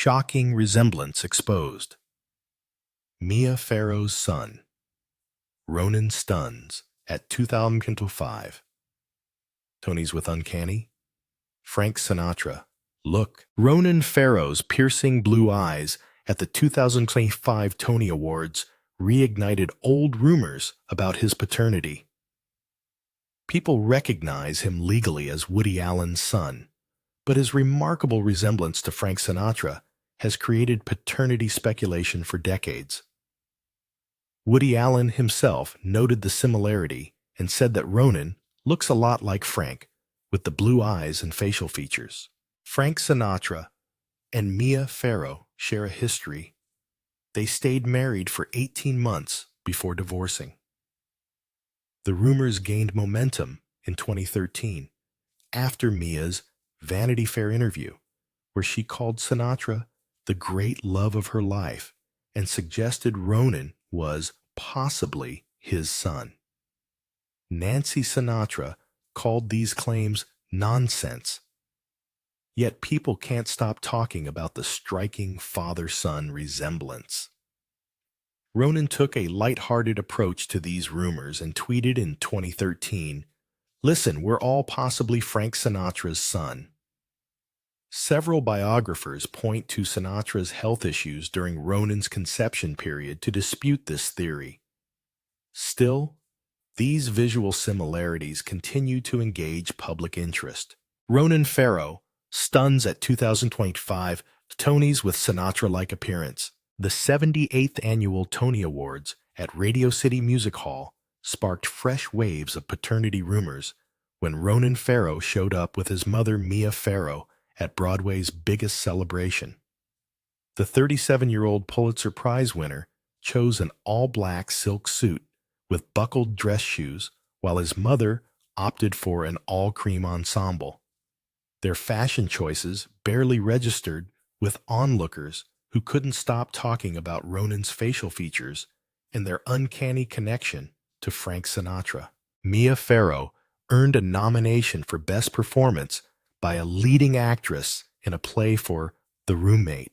shocking resemblance exposed. Mia Farrow's son. Ronan stuns at 2005. Tony's with Uncanny. Frank Sinatra. Look, Ronan Farrow's piercing blue eyes at the 2025 Tony Awards reignited old rumors about his paternity. People recognize him legally as Woody Allen's son, but his remarkable resemblance to Frank Sinatra has created paternity speculation for decades. Woody Allen himself noted the similarity and said that Ronan looks a lot like Frank, with the blue eyes and facial features. Frank Sinatra and Mia Farrow share a history. They stayed married for 18 months before divorcing. The rumors gained momentum in 2013 after Mia's Vanity Fair interview, where she called Sinatra the great love of her life and suggested Ronan was possibly his son. Nancy Sinatra called these claims nonsense. Yet people can't stop talking about the striking father-son resemblance. Ronan took a light-hearted approach to these rumors and tweeted in 2013, "Listen, we're all possibly Frank Sinatra's son." Several biographers point to Sinatra's health issues during Ronan's conception period to dispute this theory. Still, these visual similarities continue to engage public interest. Ronan Farrow stuns at 2025 Tonys with Sinatra-like appearance. The 78th Annual Tony Awards at Radio City Music Hall sparked fresh waves of paternity rumors when Ronan Farrow showed up with his mother Mia Farrow at Broadway's biggest celebration. The 37-year-old Pulitzer Prize winner chose an all-black silk suit with buckled dress shoes, while his mother opted for an all-cream ensemble. Their fashion choices barely registered with onlookers who couldn't stop talking about Ronan's facial features and their uncanny connection to Frank Sinatra. Mia Farrow earned a nomination for Best Performance by a leading actress in a play for The Roommate.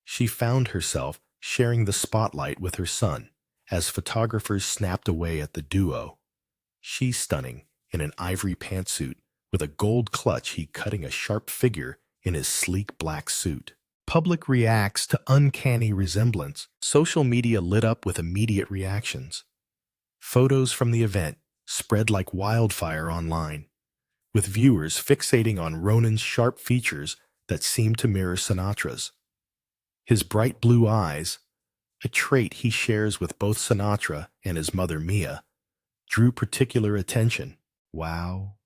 She found herself sharing the spotlight with her son as photographers snapped away at the duo. She's stunning in an ivory pantsuit with a gold clutch, he cutting a sharp figure in his sleek black suit. Public reacts to uncanny resemblance. Social media lit up with immediate reactions. Photos from the event spread like wildfire online, with viewers fixating on Ronan's sharp features that seemed to mirror Sinatra's. His bright blue eyes, a trait he shares with both Sinatra and his mother Mia, drew particular attention. "Wow.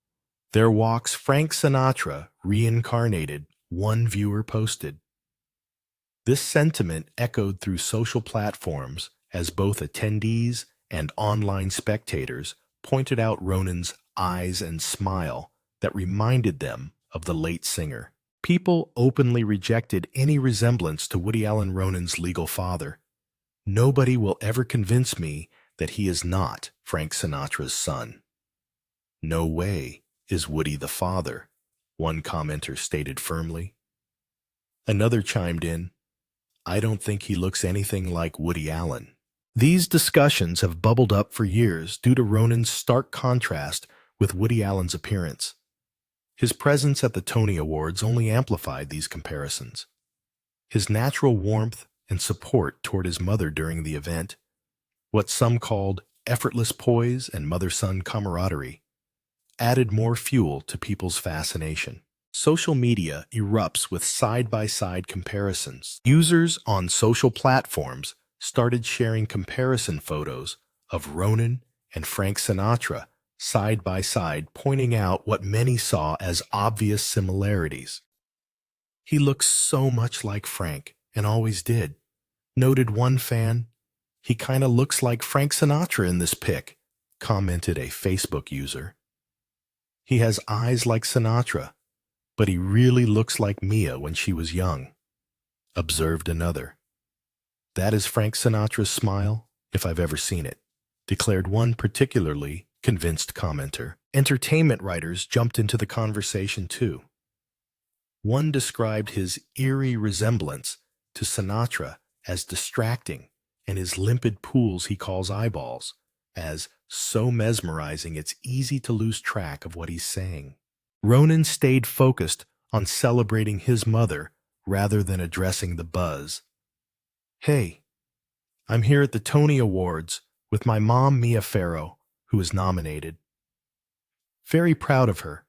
There walks Frank Sinatra reincarnated," one viewer posted. This sentiment echoed through social platforms as both attendees and online spectators pointed out Ronan's eyes and smile that reminded them of the late singer. People openly rejected any resemblance to Woody Allen Ronan's legal father. "Nobody will ever convince me that he is not Frank Sinatra's son." "No way is Woody the father," one commenter stated firmly. Another chimed in, "I don't think he looks anything like Woody Allen." These discussions have bubbled up for years due to Ronan's stark contrast with Woody Allen's appearance. His presence at the Tony Awards only amplified these comparisons. His natural warmth and support toward his mother during the event, what some called effortless poise and mother-son camaraderie, added more fuel to people's fascination. Social media erupts with side-by-side comparisons. Users on social platforms started sharing comparison photos of Ronan and Frank Sinatra side by side, pointing out what many saw as obvious similarities. "He looks so much like Frank, and always did," noted one fan. "He kinda looks like Frank Sinatra in this pic," commented a Facebook user. "He has eyes like Sinatra, but he really looks like Mia when she was young," observed another. "That is Frank Sinatra's smile, if I've ever seen it," declared one particularly convinced commenter. Entertainment writers jumped into the conversation too. One described his eerie resemblance to Sinatra as distracting and his limpid pools he calls eyeballs as so mesmerizing it's easy to lose track of what he's saying. Ronan stayed focused on celebrating his mother rather than addressing the buzz. "Hey, I'm here at the Tony Awards with my mom, Mia Farrow, who was nominated. Very proud of her."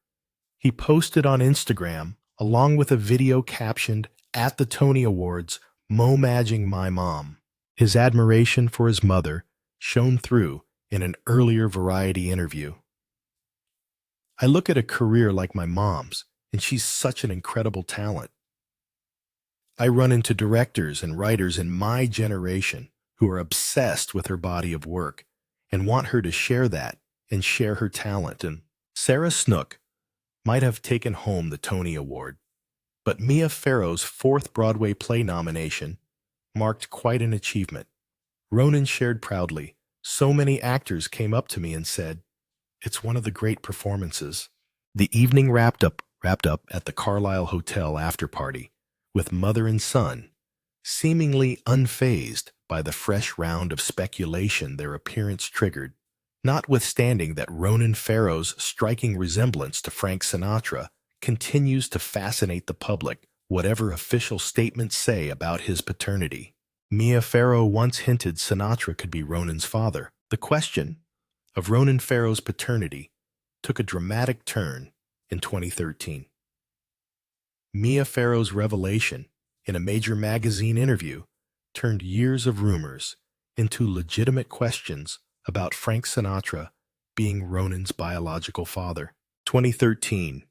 He posted on Instagram along with a video captioned, "At the Tony Awards, Mo-magging my mom." His admiration for his mother shone through in an earlier Variety interview. "I look at a career like my mom's, and she's such an incredible talent. I run into directors and writers in my generation who are obsessed with her body of work and want her to share that and share her talent." And Sarah Snook might have taken home the Tony Award, but Mia Farrow's fourth Broadway play nomination marked quite an achievement. Ronan shared proudly, "So many actors came up to me and said, 'It's one of the great performances.'" The evening wrapped up at the Carlisle Hotel after-party, with mother and son, seemingly unfazed by the fresh round of speculation their appearance triggered, notwithstanding that Ronan Farrow's striking resemblance to Frank Sinatra continues to fascinate the public, whatever official statements say about his paternity. Mia Farrow once hinted Sinatra could be Ronan's father. The question of Ronan Farrow's paternity took a dramatic turn in 2013. Mia Farrow's revelation in a major magazine interview turned years of rumors into legitimate questions about Frank Sinatra being Ronan's biological father. 2013.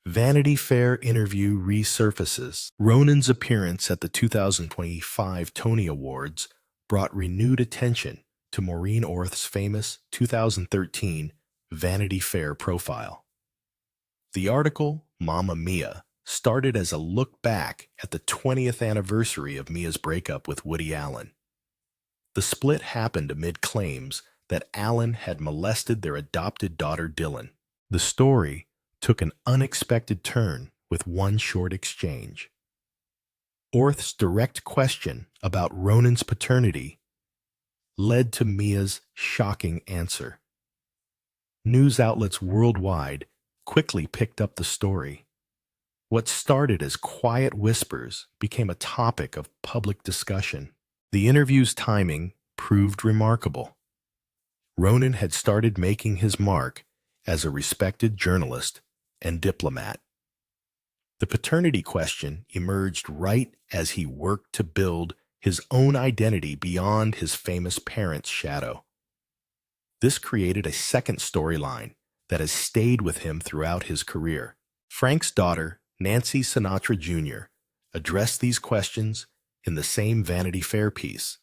Vanity Fair interview resurfaces. Ronan's appearance at the 2025 Tony Awards brought renewed attention to Maureen Orth's famous 2013 Vanity Fair profile. The article, Mamma Mia, started as a look back at the 20th anniversary of Mia's breakup with Woody Allen. The split happened amid claims that Allen had molested their adopted daughter Dylan. The story took an unexpected turn with one short exchange. Orth's direct question about Ronan's paternity led to Mia's shocking answer. News outlets worldwide quickly picked up the story. What started as quiet whispers became a topic of public discussion. The interview's timing proved remarkable. Ronan had started making his mark as a respected journalist and diplomat. The paternity question emerged right as he worked to build his own identity beyond his famous parents' shadow. This created a second storyline that has stayed with him throughout his career. Frank's daughter, Nancy Sinatra Jr., addressed these questions in the same Vanity Fair piece.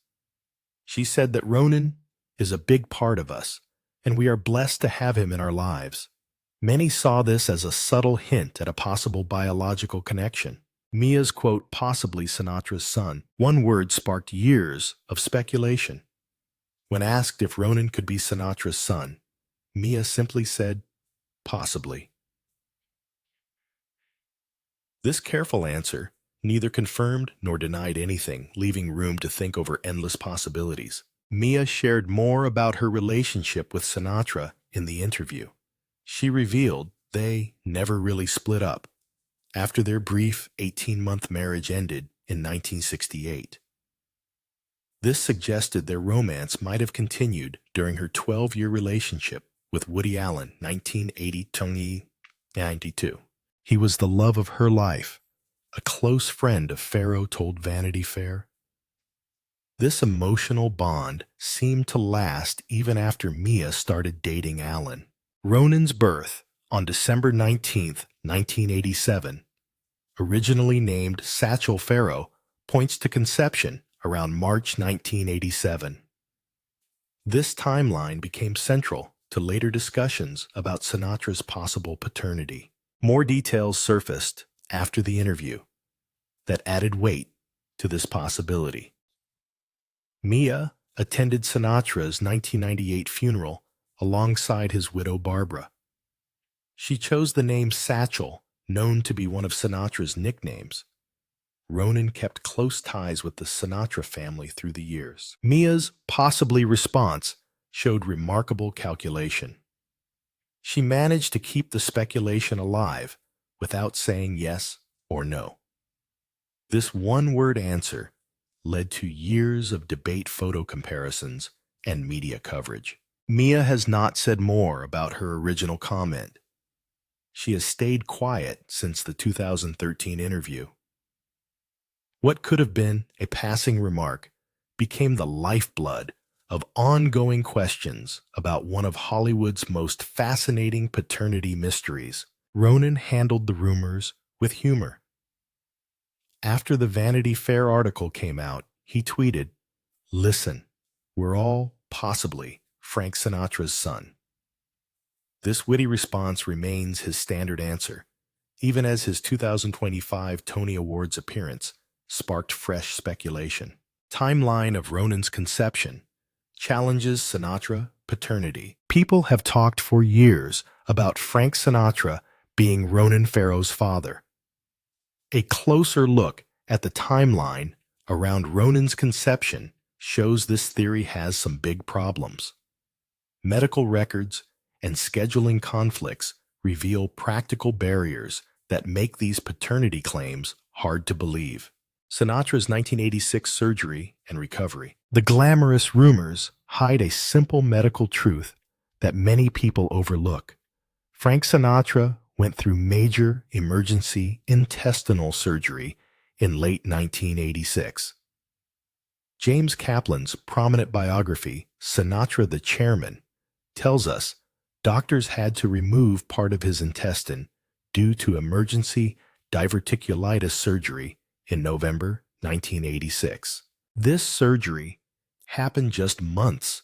She said that Ronan is a big part of us, and we are blessed to have him in our lives. Many saw this as a subtle hint at a possible biological connection. Mia's quote, "possibly Sinatra's son," one word sparked years of speculation. When asked if Ronan could be Sinatra's son, Mia simply said, "Possibly." This careful answer neither confirmed nor denied anything, leaving room to think over endless possibilities. Mia shared more about her relationship with Sinatra in the interview. She revealed they never really split up after their brief 18-month marriage ended in 1968. This suggested their romance might have continued during her 12-year relationship with Woody Allen, 1980 to 1992. He was the love of her life, a close friend of Farrow told Vanity Fair. This emotional bond seemed to last even after Mia started dating Allen. Ronan's birth on December 19, 1987, originally named Satchel Farrow, points to conception around March 1987. This timeline became central to later discussions about Sinatra's possible paternity. More details surfaced after the interview that added weight to this possibility. Mia attended Sinatra's 1998 funeral alongside his widow Barbara. She chose the name Satchel known to be one of Sinatra's nicknames. Ronan kept close ties with the Sinatra family through the years. Mia's possibly response showed remarkable calculation. She managed to keep the speculation alive without saying yes or no. This one-word answer led to years of debate photo comparisons and media coverage. Mia has not said more about her original comment. She has stayed quiet since the 2013 interview. What could have been a passing remark became the lifeblood of ongoing questions about one of Hollywood's most fascinating paternity mysteries. Ronan handled the rumors with humor. After the Vanity Fair article came out, he tweeted, "Listen, we're all, possibly, Frank Sinatra's son." This witty response remains his standard answer, even as his 2025 Tony Awards appearance sparked fresh speculation. Timeline of Ronan's conception challenges Sinatra paternity. People have talked for years about Frank Sinatra being Ronan Farrow's father. A closer look at the timeline around Ronan's conception shows this theory has some big problems. Medical records and scheduling conflicts reveal practical barriers that make these paternity claims hard to believe. Sinatra's 1986 surgery and recovery. The glamorous rumors hide a simple medical truth that many people overlook. Frank Sinatra went through major emergency intestinal surgery in late 1986. James Kaplan's prominent biography, Sinatra the Chairman, tells us doctors had to remove part of his intestine due to emergency diverticulitis surgery in November 1986. This surgery happened just months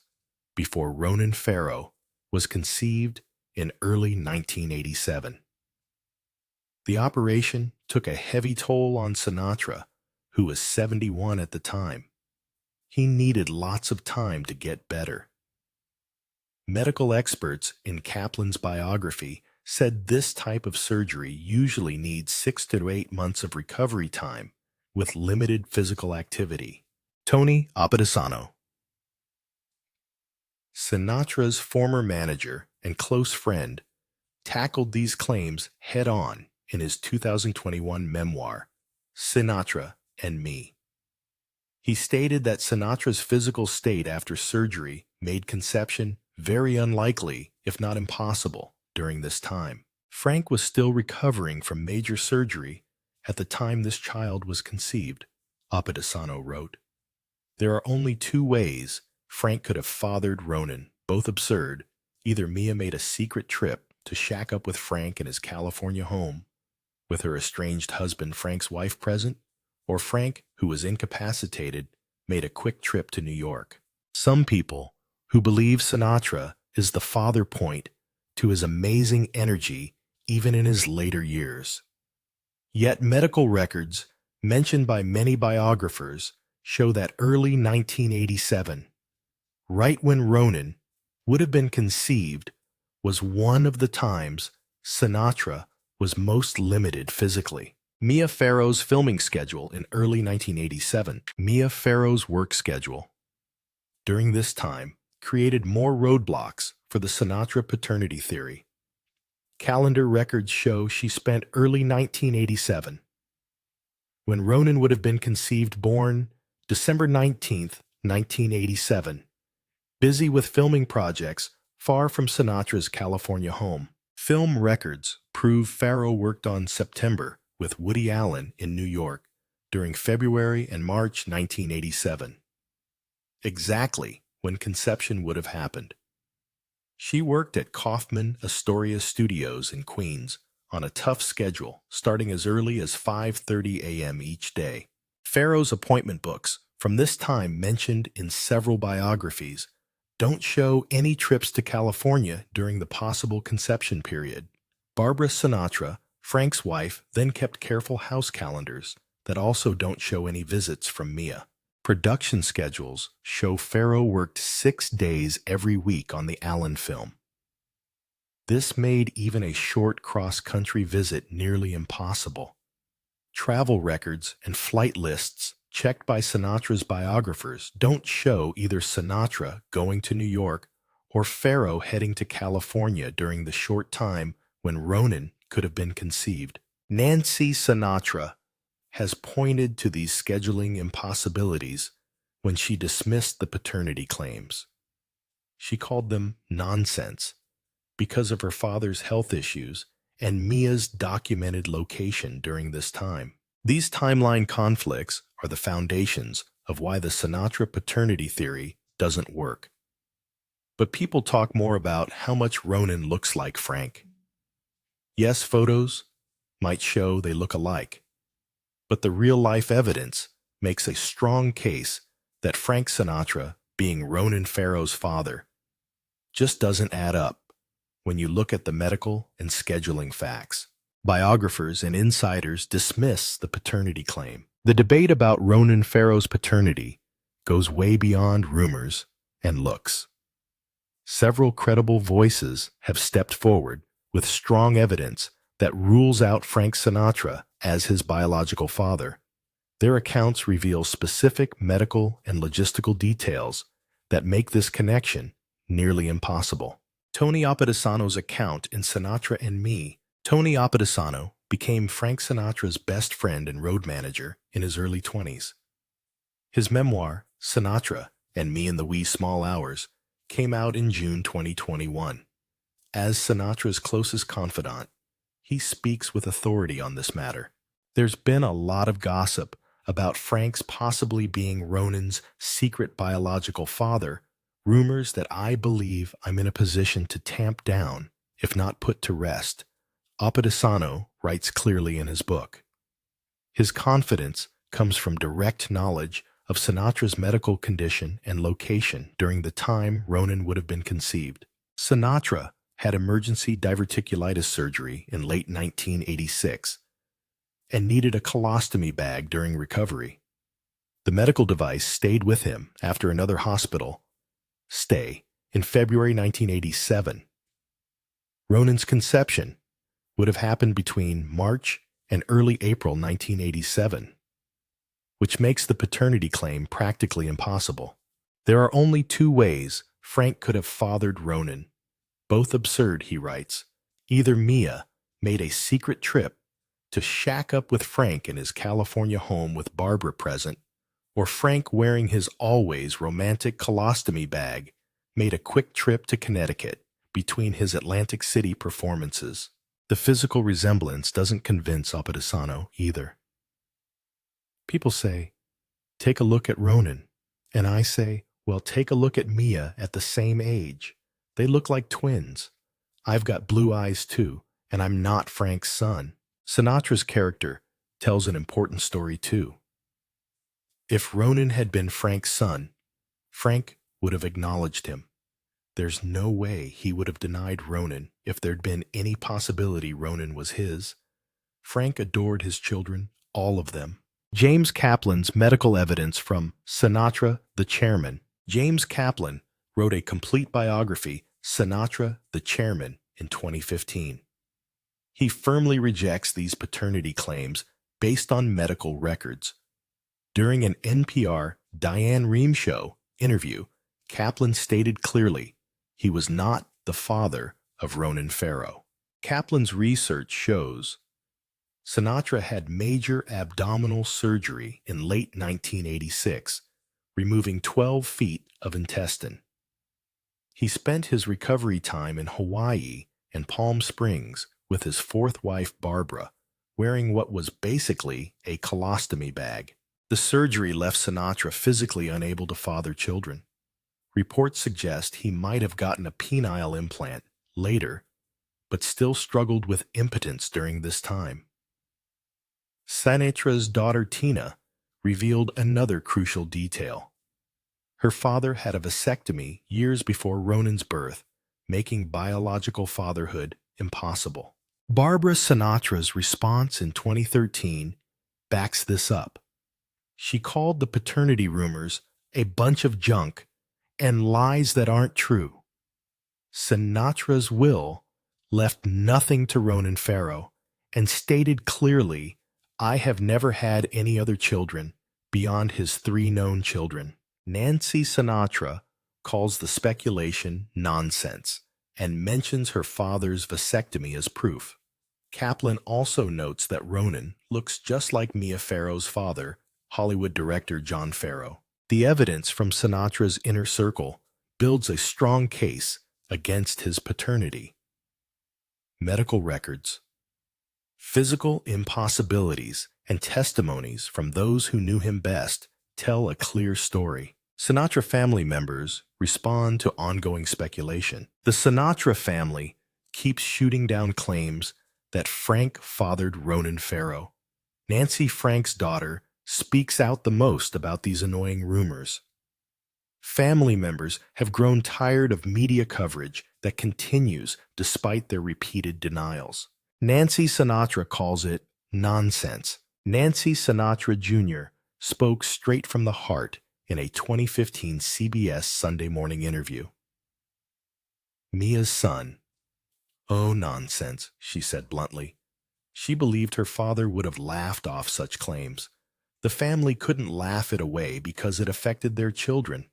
before Ronan Farrow was conceived in early 1987. The operation took a heavy toll on Sinatra, who was 71 at the time. He needed lots of time to get better. Medical experts in Kaplan's biography said this type of surgery usually needs 6 to 8 months of recovery time with limited physical activity. Tony Apadisano. Sinatra's former manager and close friend tackled these claims head-on in his 2021 memoir, Sinatra and Me. He stated that Sinatra's physical state after surgery made conception very unlikely, if not impossible, during this time. Frank was still recovering from major surgery at the time this child was conceived, Apadisano wrote. There are only 2 ways Frank could have fathered Ronan, both absurd. Either Mia made a secret trip to shack up with Frank in his California home, with her estranged husband Frank's wife present, or Frank, who was incapacitated, made a quick trip to New York. Some people who believe Sinatra is the father point to his amazing energy even in his later years. Yet medical records, mentioned by many biographers, show that early 1987, right when Ronan would have been conceived, was one of the times Sinatra was most limited physically. Mia Farrow's filming schedule in early 1987. Mia Farrow's work schedule during this time created more roadblocks for the Sinatra paternity theory. Calendar records show she spent early 1987, when Ronan would have been conceived, born December 19, 1987, busy with filming projects far from Sinatra's California home. Film records prove Farrow worked on September with Woody Allen in New York during February and March 1987, exactly when conception would have happened. She worked at Kaufman Astoria Studios in Queens on a tough schedule, starting as early as 5:30 a.m. each day. Farrow's appointment books from this time, mentioned in several biographies, don't show any trips to California during the possible conception period. Barbara Sinatra, Frank's wife, then kept careful house calendars that also don't show any visits from Mia. Production schedules show Farrow worked 6 days every week on the Allen film. This made even a short cross-country visit nearly impossible. Travel records and flight lists checked by Sinatra's biographers don't show either Sinatra going to New York or Farrow heading to California during the short time when Ronan could have been conceived. Nancy Sinatra has pointed to these scheduling impossibilities when she dismissed the paternity claims. She called them nonsense because of her father's health issues and Mia's documented location during this time. These timeline conflicts are the foundations of why the Sinatra paternity theory doesn't work. But people talk more about how much Ronan looks like Frank. Yes, photos might show they look alike, but the real-life evidence makes a strong case that Frank Sinatra, being Ronan Farrow's father, just doesn't add up when you look at the medical and scheduling facts. Biographers and insiders dismiss the paternity claim. The debate about Ronan Farrow's paternity goes way beyond rumors and looks. Several credible voices have stepped forward with strong evidence that rules out Frank Sinatra as his biological father. Their accounts reveal specific medical and logistical details that make this connection nearly impossible. Tony Appadisano's account in Sinatra and Me. Tony Appadisano became Frank Sinatra's best friend and road manager in his early 20s. His memoir, Sinatra and Me in the Wee Small Hours, came out in June 2021. As Sinatra's closest confidant, he speaks with authority on this matter. There's been a lot of gossip about Frank's possibly being Ronan's secret biological father, rumors that I believe I'm in a position to tamp down, if not put to rest. Appadisano writes clearly in his book. His confidence comes from direct knowledge of Sinatra's medical condition and location during the time Ronan would have been conceived. Sinatra had emergency diverticulitis surgery in late 1986 and needed a colostomy bag during recovery. The medical device stayed with him after another hospital stay in February 1987. Ronan's conception would have happened between March and early April 1987, which makes the paternity claim practically impossible. There are only two ways Frank could have fathered Ronan, both absurd, he writes. Either Mia made a secret trip to shack up with Frank in his California home with Barbara present, or Frank, wearing his always romantic colostomy bag, made a quick trip to Connecticut between his Atlantic City performances. The physical resemblance doesn't convince Appadisano either. People say, take a look at Ronan, and I say, well, take a look at Mia at the same age. They look like twins. I've got blue eyes too, and I'm not Frank's son. Sinatra's character tells an important story too. If Ronan had been Frank's son, Frank would have acknowledged him. There's no way he would have denied Ronan if there'd been any possibility Ronan was his. Frank adored his children, all of them. James Kaplan's medical evidence from Sinatra, the Chairman. James Kaplan wrote a complete biography, Sinatra, the Chairman, in 2015. He firmly rejects these paternity claims based on medical records. During an NPR Diane Rehm Show interview, Kaplan stated clearly he was not the father of Ronan Farrow. Kaplan's research shows Sinatra had major abdominal surgery in late 1986, removing 12 feet of intestine. He spent his recovery time in Hawaii and Palm Springs with his fourth wife Barbara, wearing what was basically a colostomy bag. The surgery left Sinatra physically unable to father children. Reports suggest he might have gotten a penile implant later, but still struggled with impotence during this time. Sinatra's daughter Tina revealed another crucial detail. Her father had a vasectomy years before Ronan's birth, making biological fatherhood impossible. Barbara Sinatra's response in 2013 backs this up. She called the paternity rumors a bunch of junk and lies that aren't true. Sinatra's will left nothing to Ronan Farrow, and stated clearly, "I have never had any other children beyond his 3 known children." Nancy Sinatra calls the speculation nonsense and mentions her father's vasectomy as proof. Kaplan also notes that Ronan looks just like Mia Farrow's father, Hollywood director John Farrow. The evidence from Sinatra's inner circle builds a strong case against his paternity. Medical records, physical impossibilities, and testimonies from those who knew him best tell a clear story. Sinatra family members respond to ongoing speculation. The Sinatra family keeps shooting down claims that Frank fathered Ronan Farrow. Nancy, Frank's daughter, speaks out the most about these annoying rumors. Family members have grown tired of media coverage that continues despite their repeated denials. Nancy Sinatra calls it nonsense. Nancy Sinatra Jr. spoke straight from the heart in a 2015 CBS Sunday Morning interview. Mia's son. "Oh, nonsense," she said bluntly. She believed her father would have laughed off such claims. The family couldn't laugh it away because it affected their children.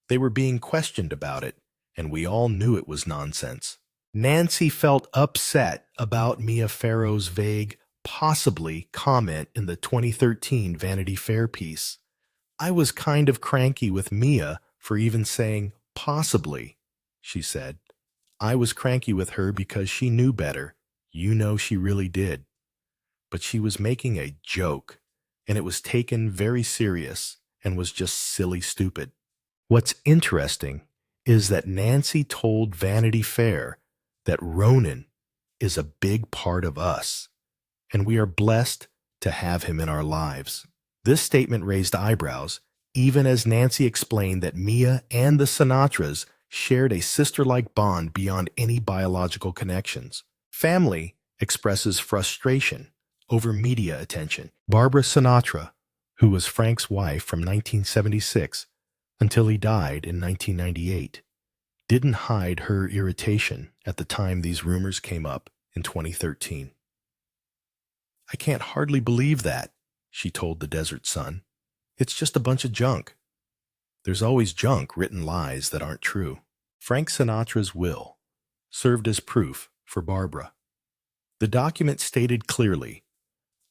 They were being questioned about it, and we all knew it was nonsense. Nancy felt upset about Mia Farrow's vague, possibly comment in the 2013 Vanity Fair piece. "I was kind of cranky with Mia for even saying possibly," she said. "I was cranky with her because she knew better. You know she really did. But she was making a joke, and it was taken very serious and was just silly stupid." What's interesting is that Nancy told Vanity Fair that Ronan is a big part of us, and we are blessed to have him in our lives. This statement raised eyebrows, even as Nancy explained that Mia and the Sinatras shared a sister-like bond beyond any biological connections. Family expresses frustration over media attention. Barbara Sinatra, who was Frank's wife from 1976 until he died in 1998, didn't hide her irritation at the time these rumors came up in 2013. "I can't hardly believe that," she told the Desert Sun. "It's just a bunch of junk." There's always junk written lies that aren't true. Frank Sinatra's will served as proof for Barbara. The document stated clearly,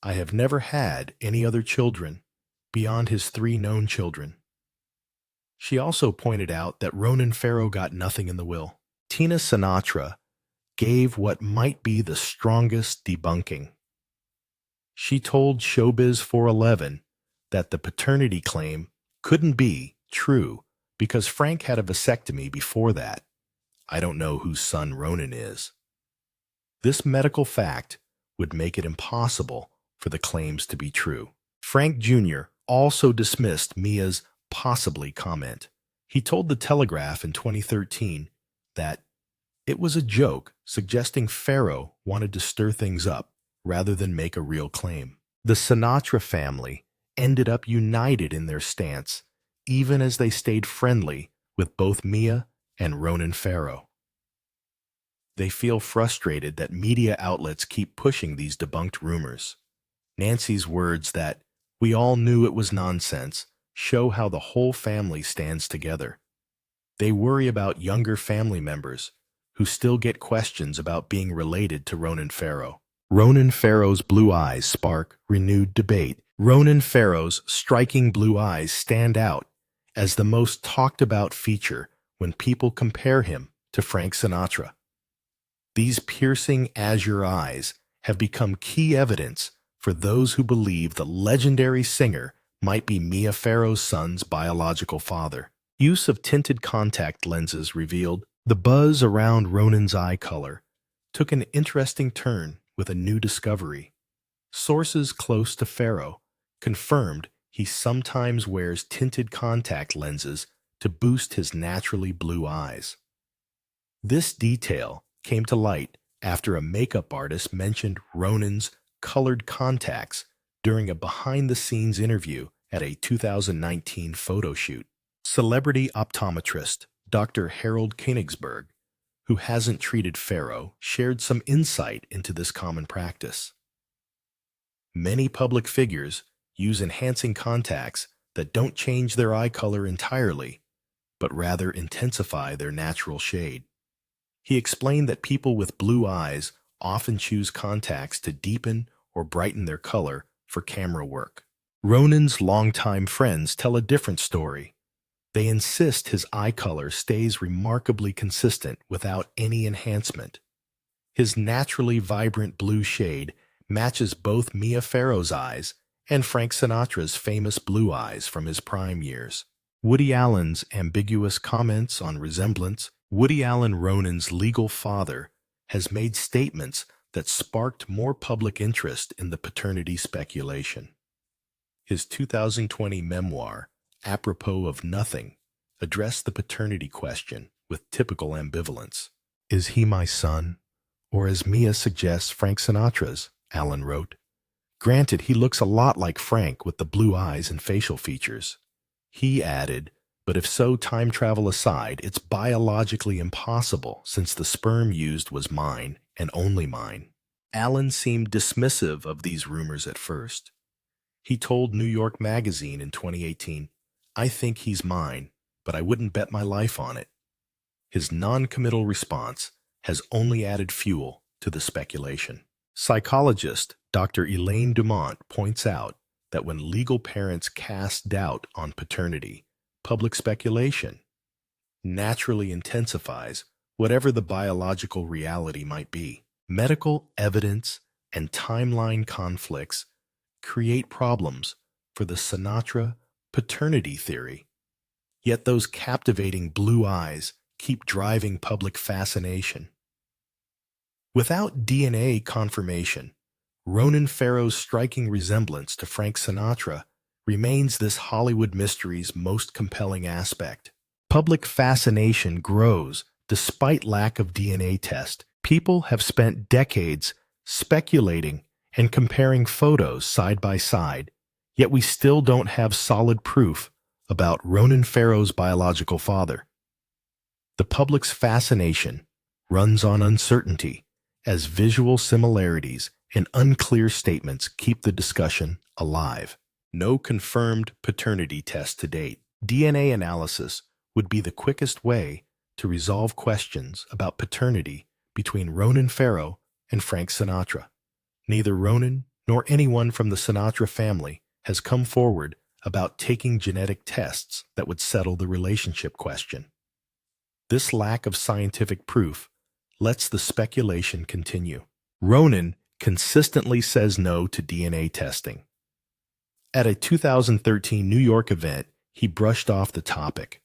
"I have never had any other children beyond his 3 known children." She also pointed out that Ronan Farrow got nothing in the will. Tina Sinatra gave what might be the strongest debunking. She told Showbiz 411 that the paternity claim couldn't be true because Frank had a vasectomy before that. "I don't know whose son Ronan is." This medical fact would make it impossible for the claims to be true. Frank Jr. also dismissed Mia's possibly comment. He told The Telegraph in 2013 that it was a joke, suggesting Farrow wanted to stir things up rather than make a real claim. The Sinatra family ended up united in their stance, even as they stayed friendly with both Mia and Ronan Farrow. They feel frustrated that media outlets keep pushing these debunked rumors. Nancy's words that "we all knew it was nonsense" show how the whole family stands together. They worry about younger family members who still get questions about being related to Ronan Farrow. Ronan Farrow's blue eyes spark renewed debate. Ronan Farrow's striking blue eyes stand out as the most talked about feature when people compare him to Frank Sinatra. These piercing azure eyes have become key evidence for those who believe the legendary singer might be Mia Farrow's son's biological father. Use of tinted contact lenses revealed the buzz around Ronan's eye color took an interesting turn with a new discovery. Sources close to Farrow confirmed he sometimes wears tinted contact lenses to boost his naturally blue eyes. This detail came to light after a makeup artist mentioned Ronan's colored contacts during a behind-the-scenes interview at a 2019 photo shoot. Celebrity optometrist Dr. Harold Koenigsberg, who hasn't treated Farrow, shared some insight into this common practice. Many public figures use enhancing contacts that don't change their eye color entirely, but rather intensify their natural shade. He explained that people with blue eyes often choose contacts to deepen or brighten their color for camera work. Ronan's longtime friends tell a different story. They insist his eye color stays remarkably consistent without any enhancement. His naturally vibrant blue shade matches both Mia Farrow's eyes and Frank Sinatra's famous blue eyes from his prime years. Woody Allen's ambiguous comments on resemblance. Woody Allen, Ronan's legal father, has made statements that sparked more public interest in the paternity speculation. His 2020 memoir, Apropos of Nothing, addressed the paternity question with typical ambivalence. Is he my son? Or as Mia suggests, Frank Sinatra's, Allen wrote. Granted, he looks a lot like Frank with the blue eyes and facial features. He added, but if so, time travel aside, it's biologically impossible since the sperm used was mine and only mine. Allen seemed dismissive of these rumors at first. He told New York Magazine in 2018, I think he's mine, but I wouldn't bet my life on it. His non-committal response has only added fuel to the speculation. Psychologist Dr. Elaine Dumont points out that when legal parents cast doubt on paternity, public speculation naturally intensifies whatever the biological reality might be. Medical evidence and timeline conflicts create problems for the Sinatra paternity theory. Yet those captivating blue eyes keep driving public fascination. Without DNA confirmation, Ronan Farrow's striking resemblance to Frank Sinatra remains this Hollywood mystery's most compelling aspect. Public fascination grows despite lack of DNA test. People have spent decades speculating and comparing photos side by side, yet we still don't have solid proof about Ronan Farrow's biological father. The public's fascination runs on uncertainty as visual similarities and unclear statements keep the discussion alive. No confirmed paternity test to date. DNA analysis would be the quickest way to resolve questions about paternity between Ronan Farrow and Frank Sinatra. Neither Ronan nor anyone from the Sinatra family has come forward about taking genetic tests that would settle the relationship question. This lack of scientific proof lets the speculation continue. Ronan consistently says no to DNA testing. At a 2013 New York event, he brushed off the topic.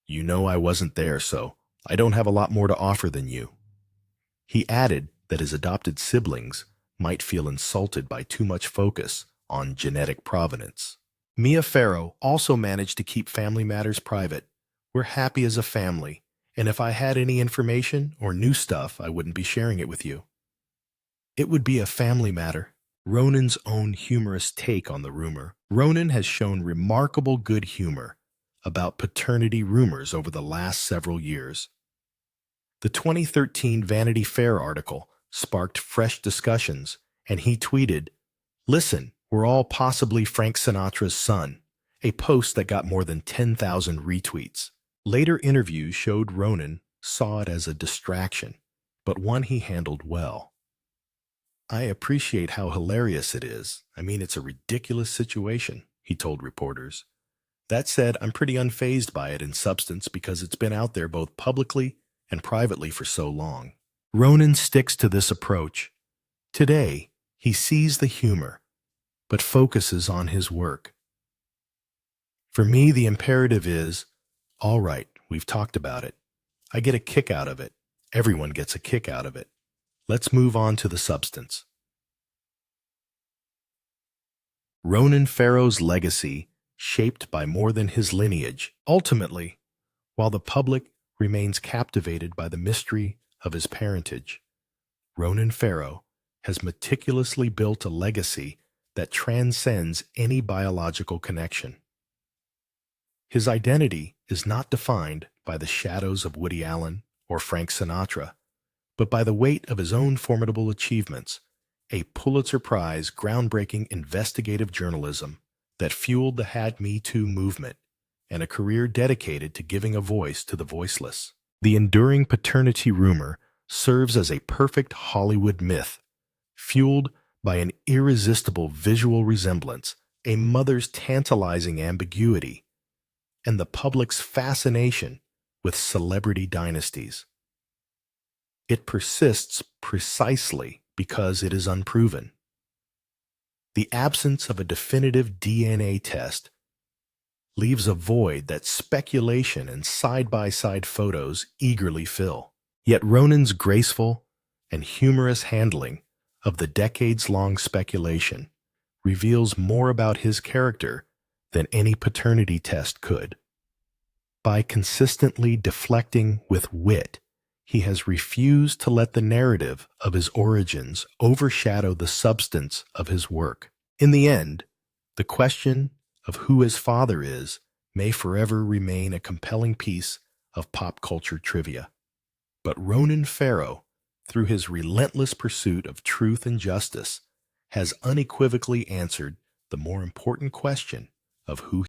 You know I wasn't there, so I don't have a lot more to offer than you. He added that his adopted siblings might feel insulted by too much focus on genetic provenance. Mia Farrow also managed to keep family matters private. We're happy as a family, and if I had any information or new stuff, I wouldn't be sharing it with you. It would be a family matter. Ronan's own humorous take on the rumor. Ronan has shown remarkable good humor about paternity rumors over the last several years. The 2013 Vanity Fair article sparked fresh discussions, and he tweeted, "Listen, we're all possibly Frank Sinatra's son," a post that got more than 10,000 retweets. Later interviews showed Ronan saw it as a distraction, but one he handled well. I appreciate how hilarious it is. I mean, it's a ridiculous situation, he told reporters. That said, I'm pretty unfazed by it in substance because it's been out there both publicly and privately for so long. Ronan sticks to this approach. Today, he sees the humor, but focuses on his work. For me, the imperative is, all right, we've talked about it. I get a kick out of it. Everyone gets a kick out of it. Let's move on to the substance. Ronan Farrow's legacy, shaped by more than his lineage. Ultimately, while the public remains captivated by the mystery of his parentage, Ronan Farrow has meticulously built a legacy that transcends any biological connection. His identity is not defined by the shadows of Woody Allen or Frank Sinatra, but by the weight of his own formidable achievements, a Pulitzer Prize groundbreaking investigative journalism that fueled the Me Too movement, and a career dedicated to giving a voice to the voiceless. The enduring paternity rumor serves as a perfect Hollywood myth, fueled by an irresistible visual resemblance, a mother's tantalizing ambiguity, and the public's fascination with celebrity dynasties. It persists precisely because it is unproven. The absence of a definitive DNA test leaves a void that speculation and side-by-side photos eagerly fill. Yet Ronan's graceful and humorous handling of the decades-long speculation reveals more about his character than any paternity test could. By consistently deflecting with wit, he has refused to let the narrative of his origins overshadow the substance of his work. In the end, the question of who his father is may forever remain a compelling piece of pop culture trivia. But Ronan Farrow, through his relentless pursuit of truth and justice, has unequivocally answered the more important question of who